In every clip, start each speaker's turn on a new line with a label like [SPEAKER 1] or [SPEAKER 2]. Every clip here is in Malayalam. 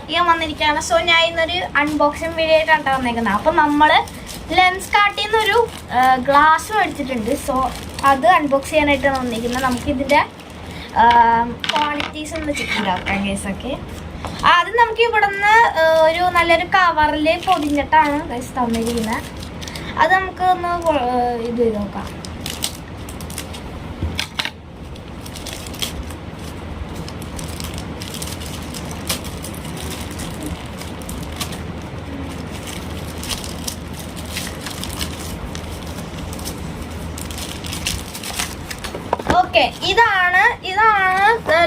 [SPEAKER 1] ചെയ്യാൻ വന്നിരിക്കുകയാണ്. സോ ഞാൻ ഇന്നൊരു അൺബോക്സിങ് വീഡിയോ ആയിട്ടാണ് വന്നേക്കുന്നത്. അപ്പം നമ്മൾ ലെൻസ്കാർട്ടിൽ നിന്നൊരു ഗ്ലാസ് മേടിച്ചിട്ടുണ്ട്. സോ അത് അൺബോക്സ് ചെയ്യാനായിട്ടാണ് വന്നിരിക്കുന്നത്. നമുക്കിതിൻ്റെ ക്വാളിറ്റീസ് ഒന്ന് ചെക്ക് ചെയ്താക്കാം ഗൈസൊക്കെ. ആദ്യം നമുക്ക് ഇവിടെ നിന്ന് ഒരു നല്ലൊരു കവറിൽ പൊതിഞ്ഞിട്ടാണ് ഗൈസ് തന്നിരിക്കുന്നത്. അത് നമുക്ക് ഒന്ന് ഇത് ചെയ്ത് നോക്കാം. ഓക്കെ, ഇതാണ്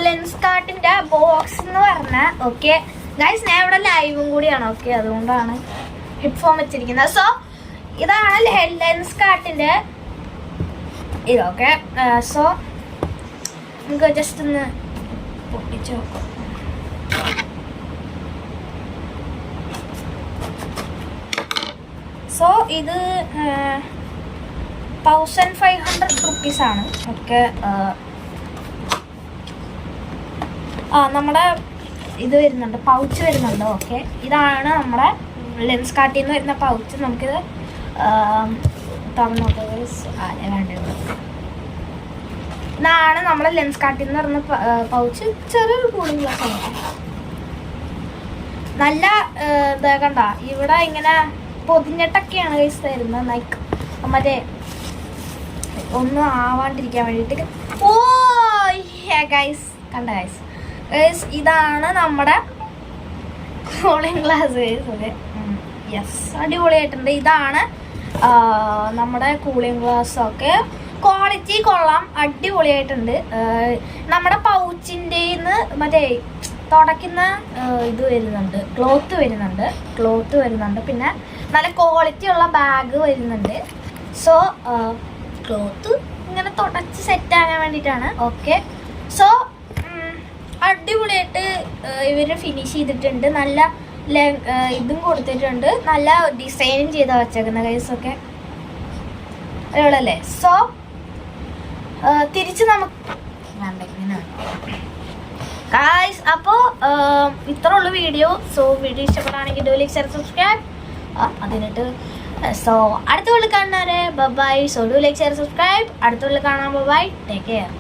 [SPEAKER 1] ലെൻസ്കാർട്ടിന്റെ ബോക്സ് എന്ന് പറഞ്ഞ. ഓക്കെ ഗൈസ്, ഞാൻ ഇവിടെ ലൈവും കൂടിയാണ്. ഓക്കെ, അതുകൊണ്ടാണ് ഹെഡ്ഫോൺ വെച്ചിരിക്കുന്നത്. സോ ഇതാണ് ലെൻസ്കാർട്ടിന്റെ ഇതൊക്കെ. സോ നമുക്ക് ജസ്റ്റ് ഒന്ന് പൊട്ടിച്ച് നോക്കാം. സോ ഇത് 1500 റുപ്പീസാണ്. ഓക്കെ, നമ്മുടെ ഇത് വരുന്നുണ്ട്, പൗച്ച് വരുന്നുണ്ട്. ഓക്കെ, ഇതാണ് നമ്മുടെ ലെൻസ്കാർട്ടിൽ നിന്ന് വരുന്ന പൗച്ച്. നമുക്കിത് തുറന്നോട്ടെ. വേണ്ടത് ഇതാണ് നമ്മുടെ ലെൻസ്കാർട്ടിൽ നിന്ന് വരുന്ന പൗച്ച്. ചെറിയൊരു കൂളിംഗ് ഗ്ലാസ് ആണ്. നല്ല ഇതാ കണ്ട, ഇവിടെ ഇങ്ങനെ പൊതിഞ്ഞിട്ടൊക്കെയാണ് ഗൈസ് തരുന്നത്. ലൈക്ക് മറ്റേ ഒന്നും ആവാണ്ടിരിക്കാൻ വേണ്ടിയിട്ട്. ഓ ഗൈസ്, കണ്ട ഗൈസ്, ഇതാണ് നമ്മുടെ cooling glass guys. Okay, yes, അടിപൊളിയായിട്ടുണ്ട്. ഇതാണ് നമ്മുടെ കൂളിംഗ് ഗ്ലാസ്. ഒക്കെ ക്വാളിറ്റി കൊള്ളാം, അടിപൊളിയായിട്ടുണ്ട്. നമ്മുടെ പൗച്ചിൻ്റെ മറ്റേ തുടയ്ക്കുന്ന ഇത് വരുന്നുണ്ട്, ക്ലോത്ത് വരുന്നുണ്ട്. പിന്നെ നല്ല ക്വാളിറ്റി ഉള്ള ബാഗ് വരുന്നുണ്ട്. സോ ക്ലോത്ത് ഇങ്ങനെ തുടച്ച് സെറ്റ് ആകാൻ വേണ്ടിയിട്ടാണ്. ഓക്കെ, സോ അടിപൊളിയായിട്ട് ഇവർ ഫിനിഷ് ചെയ്തിട്ടുണ്ട്. നല്ല ഇതും കൊടുത്തിട്ടുണ്ട്, നല്ല ഡിസൈനും ചെയ്താൽ വെച്ചേക്കുന്ന ഗൈസൊക്കെ അടിപൊളിയല്ലേ. സോ തിരിച്ച് നമുക്ക് ഗൈസ്, അപ്പോൾ ഇത്ര ഉള്ളു വീഡിയോ. സോ വീഡിയോ ഇഷ്ടപ്പെടുകയാണെങ്കിൽ ഡു ലൈക്ക് ഷെയർ സബ്സ്ക്രൈബ്. അതിനിട്ട് സോ അടുത്ത വീട്ടിൽ കാണുന്നവരെ bye. So do like share subscribe. അടുത്ത വീട്ടിൽ കാണാൻ ബൈ. Take care.